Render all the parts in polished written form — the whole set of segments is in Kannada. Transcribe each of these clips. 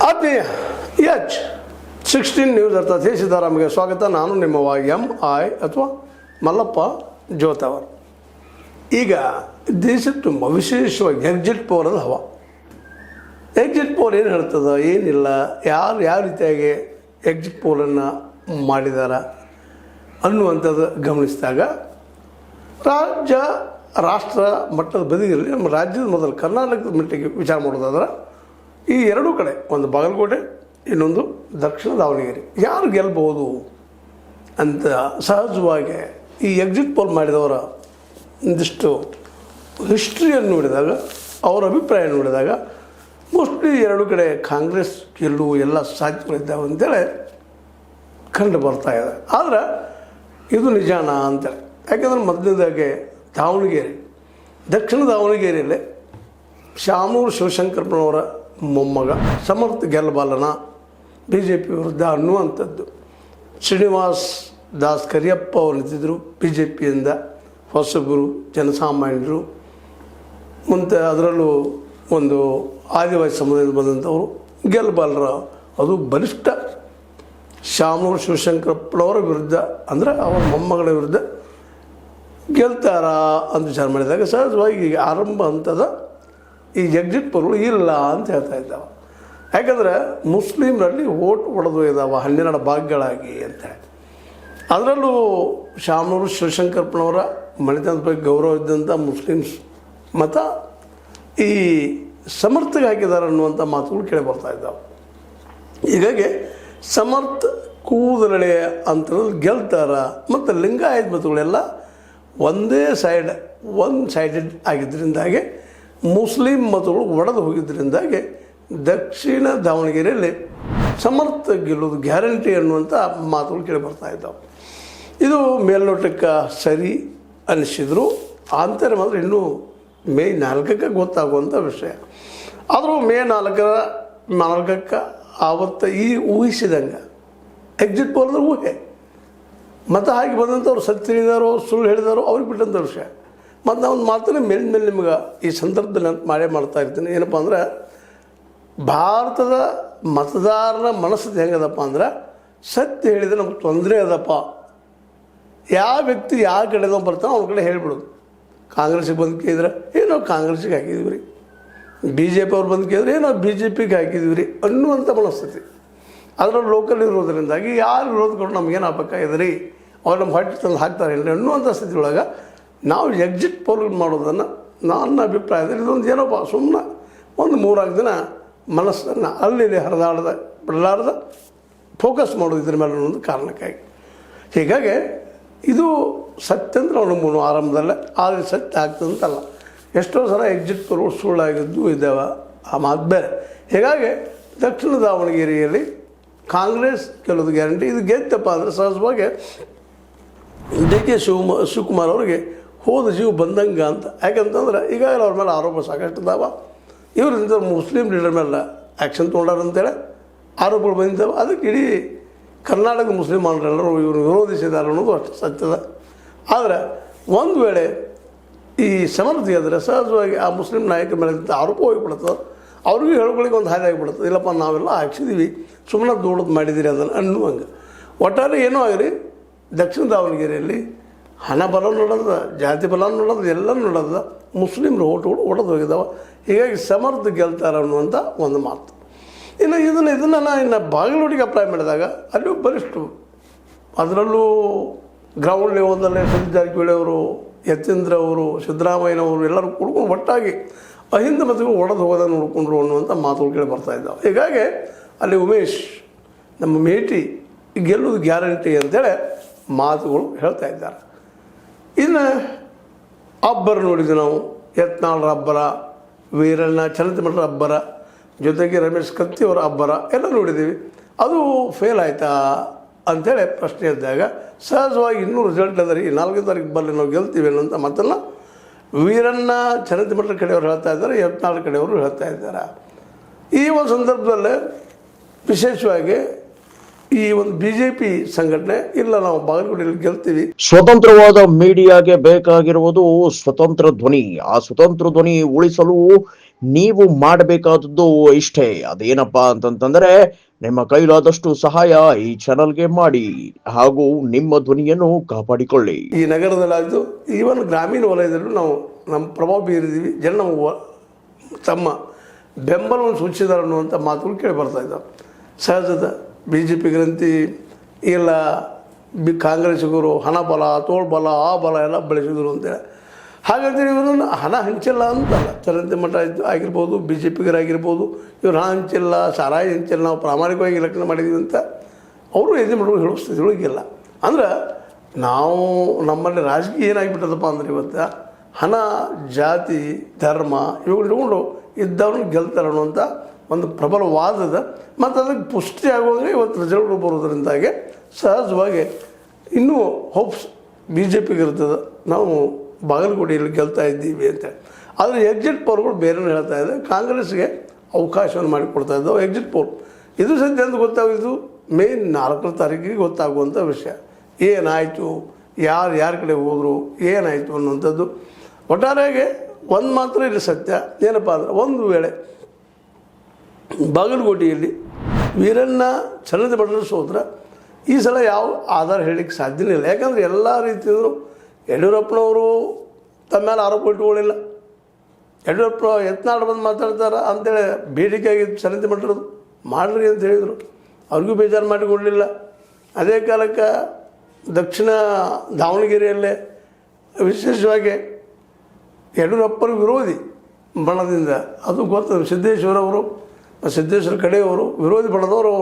ಆತ್ಮೀಯ H16 ನ್ಯೂಸ್ ಅರ್ಥಾತ್ ಸಿದ್ದರಾಮಯ್ಯ ಸ್ವಾಗತ. ನಾನು ನಿಮ್ಮ MI ಅಥವಾ ಮಲ್ಲಪ್ಪ ಜೋತವರ್. ಈಗ ದೇಶದ ತುಂಬ ವಿಶೇಷವಾಗಿ ಎಕ್ಸಿಟ್ ಪೋಲದ ಹವಾ. ಎಕ್ಸಿಟ್ ಪೋಲ್ ಏನು ಹೇಳ್ತದೆ, ಏನಿಲ್ಲ, ಯಾರು ಯಾವ ರೀತಿಯಾಗಿ ಎಕ್ಸಿಟ್ ಪೋಲನ್ನು ಮಾಡಿದಾರ ಅನ್ನುವಂಥದ್ದು ಗಮನಿಸಿದಾಗ ರಾಷ್ಟ್ರ ಮಟ್ಟದ ಬದಿಗಿರಲಿ, ನಮ್ಮ ರಾಜ್ಯದ ಮೊದಲು ಕರ್ನಾಟಕದ ಮಟ್ಟಿಗೆ ವಿಚಾರ ಮಾಡೋದಾದ್ರೆ ಈ ಎರಡೂ ಕಡೆ, ಒಂದು ಬಾಗಲಕೋಟೆ, ಇನ್ನೊಂದು ದಕ್ಷಿಣ ದಾವಣಗೆರೆ, ಯಾರು ಗೆಲ್ಬೋದು ಅಂತ ಸಹಜವಾಗಿ ಈ ಎಕ್ಸಿಟ್ ಪೋಲ್ ಮಾಡಿದವರ ಒಂದಿಷ್ಟು ಹಿಸ್ಟ್ರಿಯನ್ನು ನೋಡಿದಾಗ, ಅವರ ಅಭಿಪ್ರಾಯ ನೋಡಿದಾಗ ಮೋಸ್ಟ್ಲಿ ಎರಡೂ ಕಡೆ ಕಾಂಗ್ರೆಸ್ ಗೆಲ್ಲುವ ಎಲ್ಲ ಸಾಧ್ಯತೆಗಳಿದ್ದಾವೆ ಅಂತೇಳಿ ಕಂಡು ಬರ್ತಾ ಇದೆ. ಆದರೆ ಇದು ನಿಜಾನ ಅಂತೇಳಿ, ಯಾಕೆಂದ್ರೆ ಮೊದಲನೇದಾಗೆ ದಾವಣಗೆರೆ, ದಕ್ಷಿಣ ದಾವಣಗೆರೆಯಲ್ಲೇ ಶಾಮನೂರು ಶಿವಶಂಕರಪ್ಪನವರ ಮೊಮ್ಮಗ ಸಮರ್ಥ ಗೆಲ್ಲಬಲ್ಲನ BJP ವಿರುದ್ಧ ಅನ್ನುವಂಥದ್ದು. ಶ್ರೀನಿವಾಸ್ ದಾಸ್ ಕರಿಯಪ್ಪ ಅವರು ನಿಂತಿದ್ದರು BJPಯಿಂದ, ಹೊಸಬರು, ಜನಸಾಮಾನ್ಯರು, ಮತ್ತು ಅದರಲ್ಲೂ ಒಂದು ಆದಿವಾಸಿ ಸಮುದಾಯದಿಂದ ಬಂದಂಥವರು ಗೆಲ್ಲಬಲ್ಲರ, ಅದು ಬಲಿಷ್ಠ ಶಾಮನೂರು ಶಿವಶಂಕರಪ್ಪನವರ ವಿರುದ್ಧ, ಅಂದರೆ ಅವರ ಮೊಮ್ಮಗಳ ವಿರುದ್ಧ ಗೆಲ್ತಾರ ಅಂತ ವಿಚಾರ ಮಾಡಿದಾಗ ಸಹಜವಾಗಿ ಈಗ ಆರಂಭ ಹಂತದ ಈ ಎಕ್ಸಿಟ್ ಪೋಲ್ಗಳು ಇಲ್ಲ ಅಂತ ಹೇಳ್ತಾ ಇದ್ದಾವೆ. ಯಾಕಂದರೆ ಮುಸ್ಲಿಮರಲ್ಲಿ ಓಟ್ ಹೊಡೆದು ಇದ್ದಾವೆ 12 ಭಾಗಗಳಾಗಿ ಅಂತೇಳಿ. ಅದರಲ್ಲೂ ಶಾಮನೂರು ಶಿವಶಂಕರಪ್ಪನವರ ಮನೆತನದ ಬಗ್ಗೆ ಗೌರವ ಇದ್ದಂಥ ಮುಸ್ಲಿಮ್ಸ್ ಮತ ಈ ಸಮರ್ಥಗೆ ಹಾಕಿದ್ದಾರೆ ಅನ್ನುವಂಥ ಮಾತುಗಳು ಕೇಳಿ ಬರ್ತಾ ಇದ್ದಾವೆ. ಹೀಗಾಗಿ ಸಮರ್ಥ ಕೂದಲೆಳೆ ಅಂತೇಳಿ ಗೆಲ್ತಾರ. ಮತ್ತು ಲಿಂಗಾಯತ ಮತಗಳೆಲ್ಲ ಒಂದೇ ಒನ್ ಸೈಡೆಡ್ ಆಗಿದ್ದರಿಂದಾಗಿ ಮುಸ್ಲಿಂ ಮತಗಳು ಒಡೆದು ಹೋಗಿದ್ದರಿಂದಾಗಿ ದಕ್ಷಿಣ ದಾವಣಗೆರೆಯಲ್ಲಿ ಸಮರ್ಥ ಗೆಲ್ಲೋದು ಗ್ಯಾರಂಟಿ ಅನ್ನುವಂಥ ಮಾತುಗಳು ಕೇಳಿ ಬರ್ತಾ ಇದ್ದಾವೆ. ಇದು ಮೇಲ್ನೋಟಕ್ಕೆ ಸರಿ ಅನಿಸಿದ್ರು, ಆಂತರ ಮಾತ್ರ ಇನ್ನೂ ಮೇ 4ಕ್ಕೆ ಗೊತ್ತಾಗುವಂಥ ವಿಷಯ. ಆದರೂ ಮೇ 4ಕ್ಕೆ ಆವತ್ತು ಈ ಊಹಿಸಿದಂಗೆ ಎಕ್ಸಿಟ್ ಪೋಲ್ ಅಂದ್ರೆ ಊಹೆ, ಮತ ಹಾಕಿ ಬಂದಂಥವ್ರು ಸತ್ಯ ಹೇಳಿದಾರೋ ಸುಳ್ಳು ಹೇಳಿದಾರೋ ಅವ್ರಿಗೆ ಬಿಟ್ಟಂಥ ವಿಷಯ. ಮತ್ತು ನಾವು ಒಂದು ಮಾತನ್ನು ಮೇಲೆ ನಿಮ್ಗೆ ಈ ಸಂದರ್ಭದಲ್ಲಿ ಮಾಡೇ ಮಾಡ್ತಾ ಇರ್ತೀನಿ. ಏನಪ್ಪ ಅಂದ್ರೆ, ಭಾರತದ ಮತದಾರನ ಮನಸ್ಥಿತಿ ಹೆಂಗದಪ್ಪ ಅಂದ್ರೆ, ಸತ್ಯ ಹೇಳಿದರೆ ನಮ್ಗೆ ತೊಂದರೆ ಅದಪ್ಪ, ಯಾವ ವ್ಯಕ್ತಿ ಯಾವ ಕಡೆದೋ ಬರ್ತಾನೋ ಅವ್ರ ಕಡೆ ಹೇಳಿಬಿಡೋದು. ಕಾಂಗ್ರೆಸ್ಸಿಗೆ ಬಂದು ಕೇಳಿದ್ರೆ ಏನೋ ಕಾಂಗ್ರೆಸ್ಸಿಗೆ ಹಾಕಿದ್ವಿ ರೀ, BJP ಅವ್ರು ಬಂದು ಕೇಳಿದ್ರೆ ಏನೋ BJPಗೆ ಹಾಕಿದ್ವಿ ರೀ ಅನ್ನುವಂಥ ಮನಸ್ಥಿತಿ. ಅದರಲ್ಲಿ ಲೋಕಲ್ ಇರೋದ್ರಿಂದಾಗಿ ಯಾರು ವಿರೋಧ ಕೊಟ್ಟು ನಮಗೇನು ಆಗ್ಬೇಕಾಗಿದೆ ರೀ, ಅವ್ರು ನಮ್ಮ ಹೊಟ್ಟೆ ತಂದು ಹಾಕ್ತಾರೆ ಇಲ್ಲ ಅನ್ನುವಂಥ ಸ್ಥಿತಿ ಒಳಗೆ ನಾವು ಎಕ್ಸಿಟ್ ಪೋಲ್ ಮಾಡೋದನ್ನು ನನ್ನ ಅಭಿಪ್ರಾಯದಲ್ಲಿ ಇದೊಂದು ಏನಪ್ಪ ಸುಮ್ಮನೆ ಒಂದು 3-4 ದಿನ ಮನಸ್ಸನ್ನು ಅಲ್ಲಿ ಬಿಡಲಾರ್ದ ಫೋಕಸ್ ಮಾಡೋದು ಇದ್ರ ಮೇಲೆ ಒಂದು ಕಾರಣಕ್ಕಾಗಿ. ಹೀಗಾಗಿ ಇದು ಸತ್ಯ ಅಂದ್ರೆ ಅವನು ಆರಂಭದಲ್ಲೇ ಆದರೆ ಸತ್ಯ ಆಗ್ತದಂತಲ್ಲ. ಎಷ್ಟೋ ಸಲ ಎಕ್ಸಿಟ್ ಪೋಲ್ ಸುಳ್ಳಾಗಿದ್ದು ಇದ್ದಾವೆ, ಆ ಮಾತು ಬೇರೆ. ಹೀಗಾಗಿ ದಕ್ಷಿಣ ದಾವಣಗೆರೆಯಲ್ಲಿ ಕಾಂಗ್ರೆಸ್ ಕೆಲವೊಂದು ಗ್ಯಾರಂಟಿ. ಇದು ಗೆದ್ದಪ್ಪ ಅಂದರೆ ಸಹಜವಾಗಿ DK ಶಿವಕುಮಾರ್ ಅವರಿಗೆ ಹೋದ ಜೀವ ಬಂದಂಗೆ ಅಂತ. ಯಾಕಂತಂದ್ರೆ ಈಗಾಗಲೇ ಅವ್ರ ಮೇಲೆ ಆರೋಪ ಸಾಕಷ್ಟು ಇದ್ದಾವೆ. ಇವರಿಂದ ಮುಸ್ಲಿಂ ಲೀಡರ್ ಮೇಲೆ ಆ್ಯಕ್ಷನ್ ತೊಗೊಂಡಾರ ಅಂತೇಳಿ ಆರೋಪಗಳು ಬಂದಿದ್ದಾವೆ. ಅದಕ್ಕೆ ಇಡೀ ಕರ್ನಾಟಕದ ಮುಸ್ಲಿಮರೆಲ್ಲರೂ ಇವರು ವಿರೋಧಿಸಿದ್ದಾರೆ ಅನ್ನೋದು ಅಷ್ಟು ಸತ್ಯದ. ಆದರೆ ಒಂದು ವೇಳೆ ಈ ಸಮರ್ಥಿ ಆದರೆ ಸಹಜವಾಗಿ ಆ ಮುಸ್ಲಿಂ ನಾಯಕರ ಮೇಲೆ ಆರೋಪ ಹೋಗಿಬಿಡ್ತದೆ, ಅವ್ರಿಗೂ ಹೇಳುಗಳಿಗೆ ಒಂದು ಹಾದಿ ಆಗಿಬಿಡ್ತದೆ. ಇಲ್ಲಪ್ಪ ನಾವೆಲ್ಲ ಹಾಕ್ಸಿದ್ದೀವಿ, ಸುಮ್ಮನೆ ದೊಡ್ಡದು ಮಾಡಿದ್ದೀರಿ ಅದನ್ನು ಅನ್ನುವಂಗೆ. ಒಟ್ಟಾರೆ ಏನೂ ಆಗಿರಿ, ದಕ್ಷಿಣ ದಾವಣಗೆರೆಯಲ್ಲಿ ಹಣ ಬಲ ನೋಡೋದ, ಜಾತಿ ಬಲ ನೋಡೋದು, ಎಲ್ಲ ನೋಡೋದ, ಮುಸ್ಲಿಮ್ರ ಓಟುಗಳು ಒಡೆದು ಹೋಗಿದ್ದಾವೆ. ಹೀಗಾಗಿ ಸಮರ್ಥ ಗೆಲ್ತಾರೆ ಅನ್ನುವಂಥ ಒಂದು ಮಾತು. ಇದನ್ನು ನಾನು ಬಾಗಲಕೋಟೆಗೆ ಅಪ್ಲೈ ಮಾಡಿದಾಗ ಅಲ್ಲೂ ಬಲಿಷ್ಠರು, ಅದರಲ್ಲೂ ಗ್ರೌಂಡ್ ಲೆವೆಲ್ದಲ್ಲೇ ಸತೀಶ್ ಜಾರಕಿಹೊಳಿ ಅವರು, ಯತೀಂದ್ರ ಅವರು, ಸಿದ್ದರಾಮಯ್ಯನವರು ಎಲ್ಲರೂ ಕುಡ್ಕೊಂಡು ಒಟ್ಟಾಗಿ ಅಹಿಂದ ಮತಗಳು ಒಡೆದು ಹೋಗೋದನ್ನು ನೋಡಿಕೊಂಡ್ರು ಅನ್ನುವಂಥ ಮಾತುಗಳು ಕೇಳಿ ಬರ್ತಾಯಿದ್ದಾವೆ. ಹೀಗಾಗಿ ಅಲ್ಲಿ ಉಮೇಶ್ ನಮ್ಮ ಮೇಟಿ ಗೆಲ್ಲೋದು ಗ್ಯಾರಂಟಿ ಅಂತೇಳಿ ಮಾತುಗಳು ಹೇಳ್ತಾ ಇದ್ದಾರೆ. ಇನ್ನು ಅಬ್ಬರ ನೋಡಿದ್ವಿ ನಾವು, ಯತ್ನಾಳರ ಅಬ್ಬರ, ವೀರಣ್ಣ ಚಲನಚಿತ್ರ ಅಬ್ಬರ, ಜೊತೆಗೆ ರಮೇಶ್ ಕತ್ತಿಯವರ ಅಬ್ಬರ ಎಲ್ಲ ನೋಡಿದ್ದೀವಿ. ಅದು ಫೇಲ್ ಆಯಿತಾ ಅಂಥೇಳಿ ಪ್ರಶ್ನೆ ಇದ್ದಾಗ ಸಹಜವಾಗಿ ಇನ್ನೂ ರಿಸಲ್ಟ್ ಅದ ರೀ, 4ನೇ ತಾರೀಕು ಬರಲಿ ನಾವು ಗೆಲ್ತೀವಿ ಅನ್ನೋಂಥ ಮಾತನ್ನು ವೀರಣ್ಣ ಚಲನಚಿತ್ರ ಕಡೆಯವರು ಹೇಳ್ತಾ ಇದ್ದಾರೆ, ಯತ್ನಾಳ್ ಕಡೆಯವರು ಹೇಳ್ತಾ ಇದ್ದಾರೆ. ಈ ಒಂದು ಸಂದರ್ಭದಲ್ಲೇ ವಿಶೇಷವಾಗಿ ಈ ಒಂದು BJP ಸಂಘಟನೆ ಇಲ್ಲ, ನಾವು ಬಾಗಲಕೋಟೆಯಲ್ಲಿ ಗೆಲ್ತೀವಿ. ಸ್ವತಂತ್ರವಾದ ಮೀಡಿಯಾಗೆ ಬೇಕಾಗಿರುವುದು ಸ್ವತಂತ್ರ ಧ್ವನಿ. ಆ ಸ್ವತಂತ್ರ ಧ್ವನಿ ಉಳಿಸಲು ನೀವು ಮಾಡಬೇಕಾದದ್ದು ಇಷ್ಟೇ. ಅದೇನಪ್ಪಾ ಅಂತಂತಂದ್ರೆ ನಿಮ್ಮ ಕೈಲಾದಷ್ಟು ಸಹಾಯ ಈ ಚಾನಲ್ಗೆ ಮಾಡಿ ಹಾಗೂ ನಿಮ್ಮ ಧ್ವನಿಯನ್ನು ಕಾಪಾಡಿಕೊಳ್ಳಿ. ಈ ನಗರದಲ್ಲಾಯಿತು, ಈವನ್ ಗ್ರಾಮೀಣ ವಲಯದಲ್ಲೂ ನಾವು ನಮ್ಮ ಪ್ರಭಾವ ಬೀರಿದ್ದೀವಿ. ಜನ ನಾವು ತಮ್ಮ ಬೆಂಬಲವನ್ನು ಸೂಚಿಸಿದಾರೆ ಅನ್ನುವಂಥ ಮಾತುಗಳು ಕೇಳಿ ಬರ್ತಾ ಇದ್ದಾವೆ. ಸಹಜದ BJP ಗ್ರಂಥಿ ಇಲ್ಲ, ಕಾಂಗ್ರೆಸ್ಸಿಗರು ಹಣ ಬಲ, ತೋಳ್ಬಲ, ಆ ಬಲ ಎಲ್ಲ ಬೆಳೆಸಿದ್ರು ಅಂತೇಳಿ. ಹಾಗಂತೇಳಿ ಇವರು ಹಣ ಹಂಚಿಲ್ಲ ಅಂತಲ್ಲ. ಚರಂತಿ ಮಠ ಆಗಿರ್ಬೋದು, BJPಗರಾಗಿರ್ಬೋದು, ಇವ್ರು ಹಣ ಹಂಚಿಲ್ಲ, ಸಾರಾಯಿ ಹಂಚಿಲ್ಲ, ನಾವು ಪ್ರಾಮಾಣಿಕವಾಗಿ ಲೆಕ್ಕನ ಮಾಡಿದ್ದೀವಿ ಅಂತ ಅವರು ಎದೆ ಮಾಡೋದು ಹೇಳೋ ಸ್ಥಿತಿಯೊಳಗಿಲ್ಲ. ಅಂದ್ರೆ ನಾವು ನಮ್ಮಲ್ಲಿ ರಾಜಕೀಯ ಏನಾಗಿಬಿಟ್ಟದಪ್ಪ ಅಂದ್ರೆ ಇವತ್ತು ಹಣ, ಜಾತಿ, ಧರ್ಮ ಇವುಗಳು ಇಟ್ಕೊಂಡು ಇದ್ದವ್ರನ್ನ ಗೆಲ್ತಾರೆ ಅನ್ನುವಂಥ ಒಂದು ಪ್ರಬಲವಾದದ ಮತ್ತು ಅದಕ್ಕೆ ಪುಷ್ಟಿ ಆಗುವಾಗ ಇವತ್ತು ರಿಸಲ್ಟ್ಗಳು ಬರೋದ್ರಿಂದಾಗಿ ಸಹಜವಾಗಿ ಇನ್ನೂ ಹೋಪ್ಸ್ BJPಗೆ ಇರ್ತದೆ, ನಾವು ಬಾಗಲಕೋಟೆಯಲ್ಲಿ ಗೆಲ್ತಾ ಇದ್ದೀವಿ ಅಂತೇಳಿ. ಆದರೆ ಎಕ್ಸಿಟ್ ಪೋಲ್ಗಳು ಬೇರೆಯೂ ಹೇಳ್ತಾ ಇದೆ, ಕಾಂಗ್ರೆಸ್ಗೆ ಅವಕಾಶವನ್ನು ಮಾಡಿಕೊಡ್ತಾ ಇದ್ದಾವೆ ಎಕ್ಸಿಟ್ ಪೋಲ್. ಇದು ಸದ್ಯ ಅಂತ ಗೊತ್ತಾಗಿದ್ದು ಮೇ 4ನೇ ತಾರೀಕಿಗೆ ಗೊತ್ತಾಗುವಂಥ ವಿಷಯ. ಏನಾಯಿತು, ಯಾರ ಕಡೆ ಹೋದರು, ಏನಾಯಿತು ಅನ್ನುವಂಥದ್ದು. ಒಟ್ಟಾರೆಯಾಗಿ ಒಂದು ಮಾತ್ರ ಇಲ್ಲಿ ಸತ್ಯ ಏನಪ್ಪ ಅಂದ್ರೆ, ಒಂದು ವೇಳೆ ಬಾಗಲಕೋಟೆಯಲ್ಲಿ ವೀರಣ್ಣ ಚಲನದ ಭಟ್ರು ಸೋತ್ರ ಈ ಸಲ ಯಾವ ಆಧಾರ ಹೇಳಲಿಕ್ಕೆ ಸಾಧ್ಯನೇ ಇಲ್ಲ. ಯಾಕಂದರೆ ಎಲ್ಲ ರೀತಿಯವರು ಯಡಿಯೂರಪ್ಪನವರು ತಮ್ಮ ಮೇಲೆ ಆರೋಪ ಇಟ್ಟುಕೊಳ್ಳಿಲ್ಲ. ಯಡಿಯೂರಪ್ಪ ಯತ್ನಾಳ್ ಬಂದು ಮಾತಾಡ್ತಾರೆ ಅಂತೇಳಿ ಬೇಡಿಕೆಯಾಗಿದ್ದು ಚಲನದ ಭಟ್ರದು ಮಾಡ್ರಿ ಅಂತ ಹೇಳಿದರು, ಅವ್ರಿಗೂ ಬೇಜಾರು ಮಾಡಿಕೊಳ್ಳಲಿಲ್ಲ. ಅದೇ ಕಾಲಕ್ಕೆ ದಕ್ಷಿಣ ದಾವಣಗೆರೆಯಲ್ಲೇ ವಿಶೇಷವಾಗಿ ಯಡಿಯೂರಪ್ಪನ ವಿರೋಧಿ ಬಣದಿಂದ, ಅದು ಗೊತ್ತು, ಸಿದ್ದೇಶ್ವರ ಕಡೆಯವರು ವಿರೋಧಿ ಬಣದವರು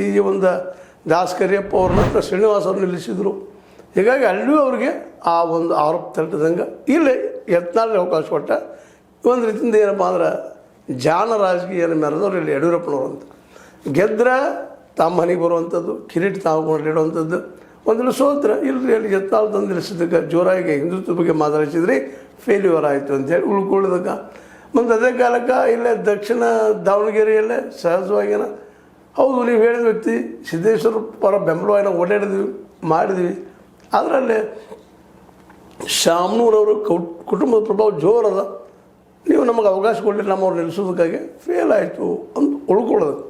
ಈ ಒಂದು ದಾಸ್ ಕರಿಯಪ್ಪ ಅವ್ರನ್ನ ಶ್ರೀನಿವಾಸ ಅವ್ರು ನಿಲ್ಲಿಸಿದರು. ಹೀಗಾಗಿ ಅಲ್ಲಿಯೂ ಅವ್ರಿಗೆ ಆ ಒಂದು ಆರೋಪ ತಟ್ಟದಂಗೆ ಇಲ್ಲಿ ಯತ್ನಾಳ್ ಅವಕಾಶ ಕೊಟ್ಟ. ಒಂದು ರೀತಿಯಿಂದ ಏನಪ್ಪ ಅಂದ್ರೆ ಜಾಣ ರಾಜಕೀಯ ಮೆರೆದವ್ರು ಇಲ್ಲಿ ಯಡಿಯೂರಪ್ಪನವರು ಅಂತ. ಗೆದ್ರೆ ತಮ್ಮ ಮನೆಗೆ ಬರುವಂಥದ್ದು, ಕಿರೀಟ ತಾವುಕೊಂಡಿಡುವಂಥದ್ದು. ಒಂದಿನ ಸೋತ್ರ ಇಲ್ಲರಿ ಅಲ್ಲಿ ಯತ್ನಾಳ್ ತಂದು ನಿಲ್ಲಿಸಿದ್ದಕ್ಕೆ ಜೋರಾಗಿ ಹಿಂದುತ್ವ ಬಗ್ಗೆ ಮಾತಾಡಿಸಿದ್ರಿ, ಫೇಲ್ಯೂರ್ ಆಯಿತು ಅಂತೇಳಿ ಉಳ್ಕೊಳ್ಳೋದಕ್ಕೆ. ಮತ್ತು ಅದೇ ಕಾಲಕ್ಕೆ ಇಲ್ಲೇ ದಕ್ಷಿಣ ದಾವಣಗೆರೆಯಲ್ಲೇ ಸಹಜವಾಗಿನ ಹೌದು ನೀವು ಹೇಳಿದ ವ್ಯಕ್ತಿ ಸಿದ್ದೇಶ್ವರ ಪರ ಬೆಂಬಲವಾಗಿ ನಾವು ಓಡಾಡಿದ್ವಿ ಮಾಡಿದ್ವಿ. ಅದರಲ್ಲಿ ಶಾಮನೂರವರು ಕುಟುಂಬದ ಪ್ರಭಾವ ಜೋರದ, ನೀವು ನಮಗೆ ಅವಕಾಶ ಕೊಡಲಿಲ್ಲ ನಮ್ಮವ್ರು ನಿಲ್ಲಿಸೋದಕ್ಕಾಗಿ ಫೇಲ್ ಆಯಿತು ಅಂತ ಉಳ್ಕೊಳ್ಳೋದಕ್ಕೆ.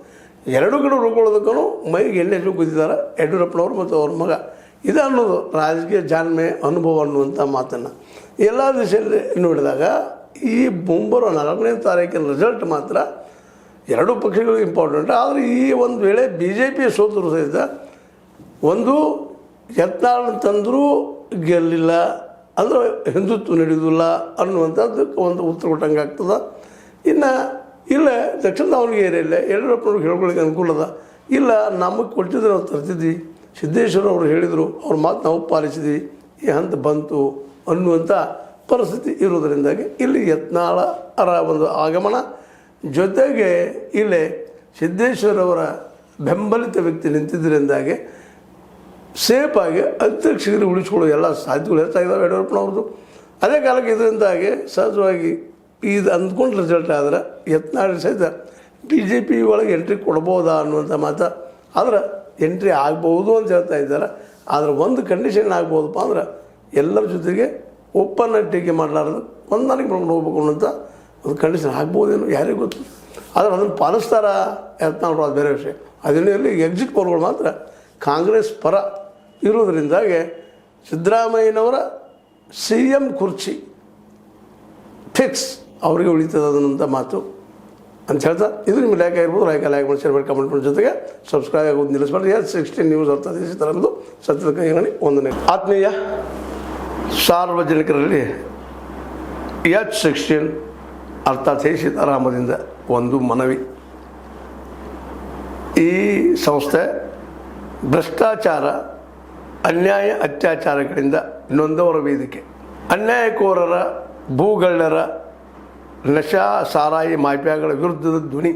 ಎರಡೂ ಕಡೆ ಉಳ್ಕೊಳ್ಳೋದಕ್ಕೂ ಮೈಗೆ ಎಣ್ಣೆ ಹಚ್ಚಿ ಕೂತಿದ್ದಾರೆ ಯಡಿಯೂರಪ್ಪನವರು ಮತ್ತು ಅವ್ರ ಮಗ. ಇದು ಅನ್ನೋದು ರಾಜಕೀಯ ಜಾಣ್ಮೆ ಅನುಭವ ಅನ್ನುವಂಥ ಮಾತನ್ನು ಎಲ್ಲ ದಿಶೆಯಲ್ಲಿ ನೋಡಿದಾಗ ಈ ಮುಂಬರುವ 4ನೇ ತಾರೀಕಿನ ರಿಸಲ್ಟ್ ಮಾತ್ರ ಎರಡೂ ಪಕ್ಷಗಳು ಇಂಪಾರ್ಟೆಂಟ್. ಆದರೆ ಈ ಒಂದು ವೇಳೆ BJP ಸೋತರು ಸಹಿತ ಒಂದು ಯತ್ನಾಳ್ ತಂದರೂ ಗೆಲ್ಲಿಲ್ಲ ಅಂದರೆ ಹಿಂದುತ್ವ ನಡೆಯುವುದಿಲ್ಲ ಅನ್ನುವಂಥದ್ದಕ್ಕೆ ಒಂದು ಉತ್ತರ ಕೊಟ್ಟಂಗೆ ಆಗ್ತದೆ. ಇನ್ನು ಇಲ್ಲ ದಕ್ಷಿಣ ದಾವಣಗೆರೆಯಲ್ಲೇ ಯಡಿಯೂರಪ್ಪನವ್ರಿಗೆ ಹೇಳ್ಕೊಳ್ಳಿಕ್ಕೆ ಅನುಕೂಲದ ಇಲ್ಲ, ನಮಗೆ ಕೊಟ್ಟಿದ್ರೆ ನಾವು ತರ್ತಿದ್ವಿ, ಸಿದ್ದೇಶ್ವರ ಅವರು ಹೇಳಿದರು, ಅವ್ರ ಮಾತು ನಾವು ಪಾಲಿಸಿದ್ವಿ, ಈ ಹಂತ ಬಂತು ಅನ್ನುವಂಥ ಪರಿಸ್ಥಿತಿ ಇರೋದರಿಂದಾಗಿ ಇಲ್ಲಿ ಯತ್ನಾಳರ ಒಂದು ಆಗಮನ ಜೊತೆಗೆ ಇಲ್ಲೇ ಸಿದ್ದೇಶ್ವರವರ ಬೆಂಬಲಿತ ವ್ಯಕ್ತಿ ನಿಂತಿದ್ದರಿಂದಾಗಿ ಸೇಫಾಗಿ ಅಧ್ಯಕ್ಷರಿಗೆ ಉಳಿಸ್ಕೊಳ್ಳೋ ಎಲ್ಲ ಸಾಧ್ಯತೆಗಳು ಹೆಚ್ಚಾಗಿದ್ದಾವೆ ಯಡಿಯೂರಪ್ಪನವ್ರದ್ದು. ಅದೇ ಕಾಲಕ್ಕೆ ಇದರಿಂದಾಗಿ ಸಹಜವಾಗಿ ಇದು ಅಂದ್ಕೊಂಡು ರಿಸಲ್ಟ್ ಆದರೆ ಯತ್ನಾಳ್ ಸಹಿತ BJP ಒಳಗೆ ಎಂಟ್ರಿ ಕೊಡ್ಬೋದಾ ಅನ್ನುವಂಥ ಮಾತು. ಆದರೆ ಎಂಟ್ರಿ ಆಗ್ಬೋದು ಅಂತ ಹೇಳ್ತಾ ಇದ್ದಾರೆ. ಆದರೆ ಒಂದು ಕಂಡೀಷನ್ ಆಗ್ಬೋದಪ್ಪ ಅಂದ್ರೆ ಎಲ್ಲರ ಜೊತೆಗೆ ಓಪನ್ ಟೀಕೆ ಮಾಡಲಾರ್ದು ಹೊಂದಾಣಿಕೆ ಮಾಡ್ಕೊಂಡು ಹೋಗ್ಬೇಕು ಅನ್ನೋಂಥ ಒಂದು ಕಂಡೀಷನ್ ಆಗ್ಬೋದೇನೋ ಯಾರಿಗೂ ಗೊತ್ತು. ಆದರೆ ಅದನ್ನು ಪಾಲಿಸ್ತಾರ ಯತ್ನಾಳ್ ಅದು ಬೇರೆ ವಿಷಯ. ಅದನ್ನೇ ಇಲ್ಲಿ ಎಕ್ಸಿಟ್ ಪೋಲ್ಗಳು ಮಾತ್ರ ಕಾಂಗ್ರೆಸ್ ಪರ ಇರೋದರಿಂದಾಗಿ ಸಿದ್ದರಾಮಯ್ಯನವರ CM ಕುರ್ಚಿ ಫಿಕ್ಸ್ ಅವರಿಗೆ ಉಳಿತದೆ ಅನ್ನೋಂಥ ಮಾತು ಅಂತ ಹೇಳ್ತಾ, ಇದು ನಿಮ್ಗೆ ಲೈಕ್ ಆಗಿರ್ಬೋದು. ಲೈಕ್ ಮಾಡಿ, ಶೇರ್ ಮಾಡಿ, ಕಮೆಂಟ್ ಮಾಡಿ, ಜೊತೆಗೆ ಸಬ್ಸ್ಕ್ರೈಬ್ ಆಗೋದು ನಿಲ್ಲಿಸ್ಬಾರ್ದು. H16 ನ್ಯೂಸ್ ಅರ್ಥ ತರದ್ದು ಸತ್ಯದ ಕೈಗಣಿ ಒಂದನೇ. ಆತ್ಮೀಯ ಸಾರ್ವಜನಿಕರಲ್ಲಿ H16 ಅರ್ಥಾತ್ ಸೀತಾರಾಮದಿಂದ ಒಂದು ಮನವಿ. ಈ ಸಂಸ್ಥೆ ಭ್ರಷ್ಟಾಚಾರ, ಅನ್ಯಾಯ, ಅತ್ಯಾಚಾರಗಳಿಂದ ನೊಂದವರ ವೇದಿಕೆ. ಅನ್ಯಾಯಕೋರರ, ಭೂಗಳ್ಳರ, ನಶಾ ಸಾರಾಯಿ ಮಾಫಿಯಾಗಳ ವಿರುದ್ಧದ ಧ್ವನಿ.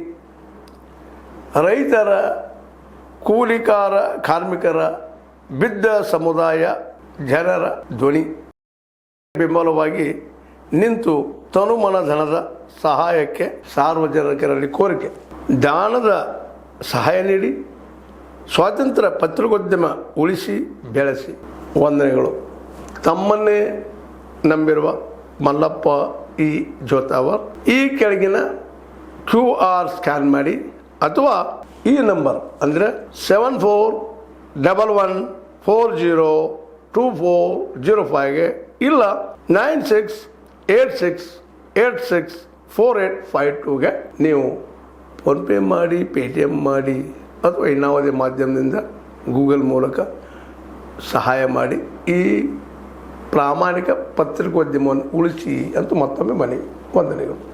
ರೈತರ, ಕೂಲಿಕಾರ, ಕಾರ್ಮಿಕರ, ಬಿದ್ದ ಸಮುದಾಯ ಜನರ ಧ್ವನಿ. ಬೆಂಬಲವಾಗಿ ನಿಂತು ತನುಮನ ಧನದ ಸಹಾಯಕ್ಕೆ ಸಾರ್ವಜನಿಕರಲ್ಲಿ ಕೋರಿಕೆ. ದಾನದ ಸಹಾಯ ನೀಡಿ ಸ್ವಾತಂತ್ರ್ಯ ಪತ್ರಿಕೋದ್ಯಮ ಉಳಿಸಿ ಬೆಳೆಸಿ. ವಂದನೆಗಳು. ತಮ್ಮನ್ನೇ ನಂಬಿರುವ ಮಲ್ಲಪ್ಪ ಈ ಜೋತಾವರ್. ಈ ಕೆಳಗಿನ QR ಸ್ಕ್ಯಾನ್ ಮಾಡಿ ಅಥವಾ ಈ ನಂಬರ್ ಅಂದರೆ 7411402405ಗೆ ಇಲ್ಲ 9686864852ಗೆ ನೀವು ಫೋನ್ಪೇ ಮಾಡಿ, ಪೇಟಿಎಮ್ ಮಾಡಿ ಅಥವಾ ಇನ್ನಾವುದೇ ಮಾಧ್ಯಮದಿಂದ ಗೂಗಲ್ ಮೂಲಕ ಸಹಾಯ ಮಾಡಿ ಈ ಪ್ರಾಮಾಣಿಕ ಪತ್ರಿಕೋದ್ಯಮವನ್ನು ಉಳಿಸಿ ಅಂತ ಮತ್ತೊಮ್ಮೆ ಮನವಿ. ವಂದನೆಗಳು.